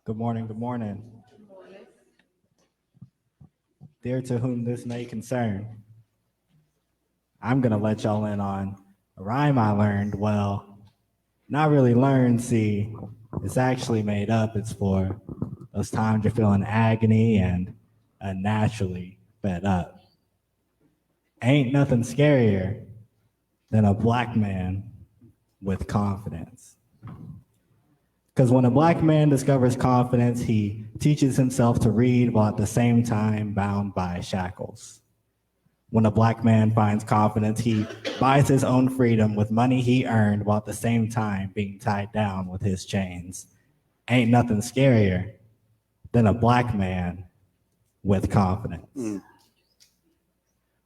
Good morning, good morning. Dear to whom this may concern, I'm going to let y'all in on a rhyme I learned. Well, not really learned, see, it's actually made up. It's for those times you're feeling agony and unnaturally fed up. Ain't nothing scarier than a black man with confidence. Because when a black man discovers confidence, he teaches himself to read while at the same time bound by shackles. When a black man finds confidence, he buys his own freedom with money he earned while at the same time being tied down with his chains. Ain't nothing scarier than a black man with confidence.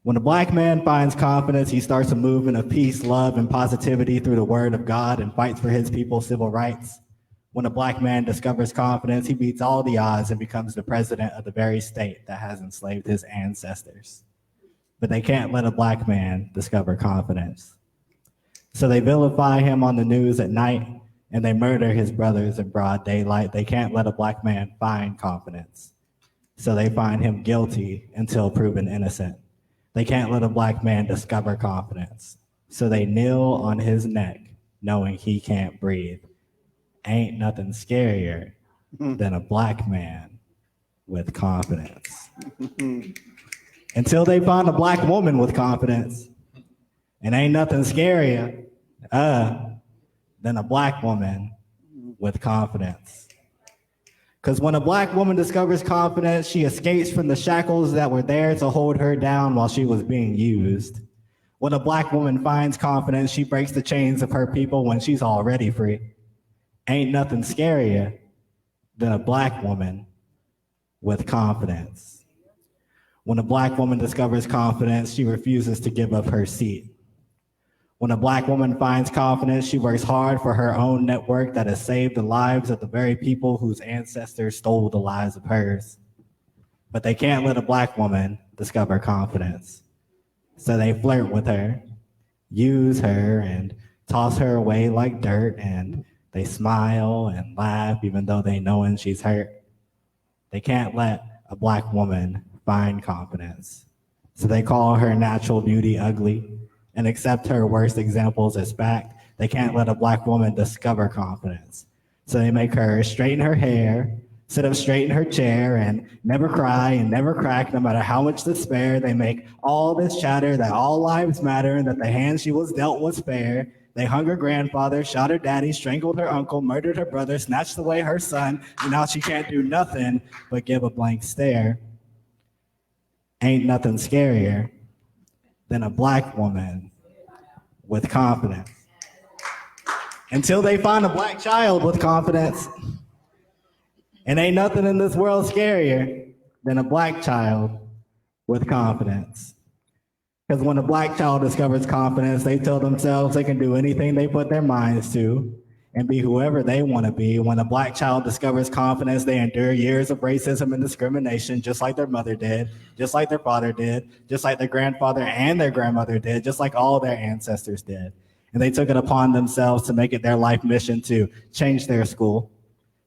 When a black man finds confidence, he starts a movement of peace, love, and positivity through the word of God and fights for his people's civil rights. When a black man discovers confidence, he beats all the odds and becomes the president of the very state that has enslaved his ancestors. But they can't let a black man discover confidence. So they vilify him on the news at night and they murder his brothers in broad daylight. They can't let a black man find confidence. So they find him guilty until proven innocent. They can't let a black man discover confidence. So they kneel on his neck knowing he can't breathe. Ain't nothing scarier than a black man with confidence. Until they find a black woman with confidence. And ain't nothing scarier than a black woman with confidence. Because when a black woman discovers confidence, she escapes from the shackles that were there to hold her down while she was being used. When a black woman finds confidence, she breaks the chains of her people when she's already free. Ain't nothing scarier than a black woman with confidence. When a black woman discovers confidence, she refuses to give up her seat. When a black woman finds confidence, she works hard for her own network that has saved the lives of the very people whose ancestors stole the lives of hers. But they can't let a black woman discover confidence. So they flirt with her, use her, and toss her away like dirt, and they smile and laugh even though they know she's hurt. They can't let a black woman find confidence. So they call her natural beauty ugly and accept her worst examples as fact. They can't let a black woman discover confidence. So they make her straighten her hair, sit up straight in her chair, and never cry and never crack, no matter how much despair. They make all this chatter that all lives matter and that the hand she was dealt was fair. They hung her grandfather, shot her daddy, strangled her uncle, murdered her brother, snatched away her son, and now she can't do nothing but give a blank stare. Ain't nothing scarier than a black woman with confidence. Until they find a black child with confidence. And ain't nothing in this world scarier than a black child with confidence. Because when a black child discovers confidence, they tell themselves they can do anything they put their minds to and be whoever they want to be. When a black child discovers confidence, they endure years of racism and discrimination, just like their mother did, just like their father did, just like their grandfather and their grandmother did, just like all their ancestors did. And they took it upon themselves to make it their life mission to change their school,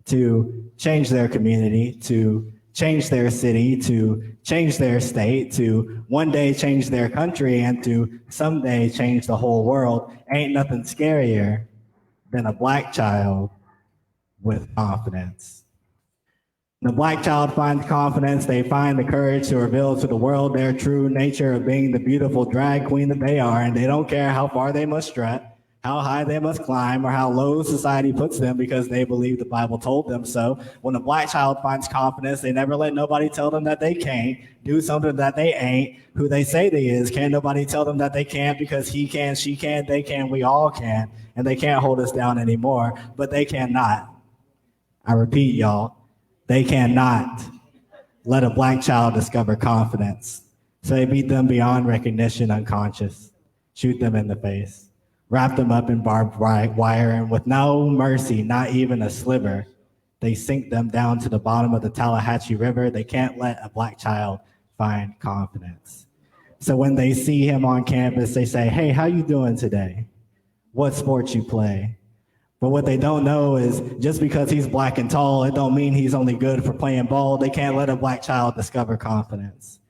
to change their community, to change their city, to change their state, to one day change their country, and to someday change the whole world. Ain't nothing scarier than a black child with confidence. When a black child finds confidence, they find the courage to reveal to the world their true nature of being the beautiful drag queen that they are, and they don't care how far they must strut, how high they must climb, or how low society puts them because they believe the Bible told them so. When a black child finds confidence, they never let nobody tell them that they can't do something that they ain't, who they say they is. Can't nobody tell them that they can't because he can, she can, they can, we all can, and they can't hold us down anymore, but they cannot. I repeat, y'all, they cannot let a black child discover confidence. So they beat them beyond recognition unconscious, shoot them in the face, wrap them up in barbed wire, and with no mercy, not even a sliver, they sink them down to the bottom of the Tallahatchie River. They can't let a black child find confidence. So when they see him on campus, they say, "Hey, how you doing today? What sports you play? But what they don't know is just because he's black and tall, it don't mean he's only good for playing ball. They can't let a black child discover confidence.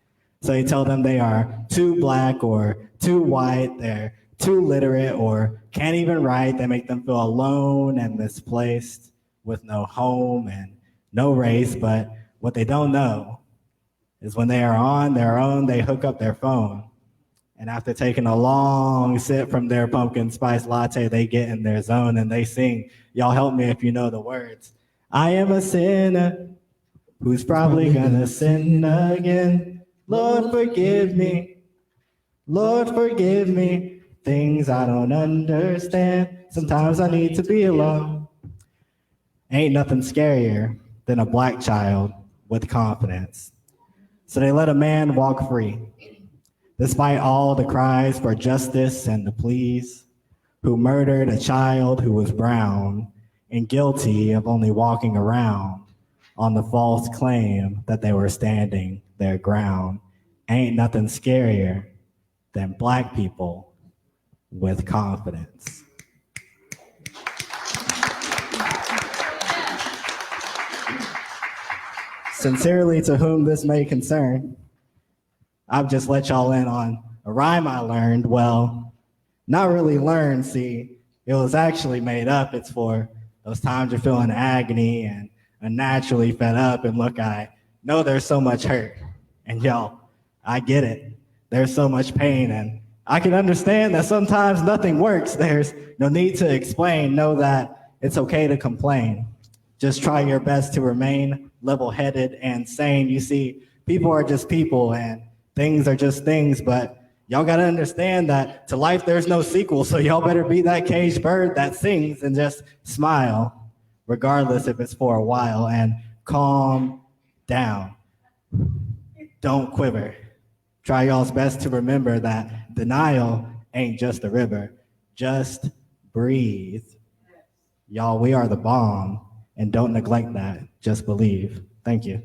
So you tell them they are too black or too white, they're too literate or can't even write. They make them feel alone and misplaced with no home and no race. But what they don't know is when they are on their own, they hook up their phone. And after taking a long sip from their pumpkin spice latte, they get in their zone and they sing, y'all help me if you know the words. I am a sinner who's probably gonna sin again. Lord, forgive me. Lord, forgive me. Things I don't understand. Sometimes I need to be alone. Ain't nothing scarier than a black child with confidence. So they let a man walk free, despite all the cries for justice and the pleas, who murdered a child who was brown and guilty of only walking around on the false claim that they were standing their ground. Ain't nothing scarier than black people with confidence. Sincerely, to whom this may concern, I've just let y'all in on a rhyme I learned. Well, not really learned, see, it was actually made up. It's for those times you're feeling agony and unnaturally fed up. And look, I know there's so much hurt. And y'all, I get it. There's so much pain. And I can understand that sometimes nothing works. There's no need to explain. Know that it's okay to complain. Just try your best to remain level-headed and sane. You see, people are just people and things are just things, but y'all gotta understand that to life there's no sequel, so y'all better be that caged bird that sings and just smile, regardless if it's for a while, and calm down. Don't quiver. Try y'all's best to remember that denial ain't just a river. Just breathe. Y'all, we are the bomb, and don't neglect that. Just believe. Thank you.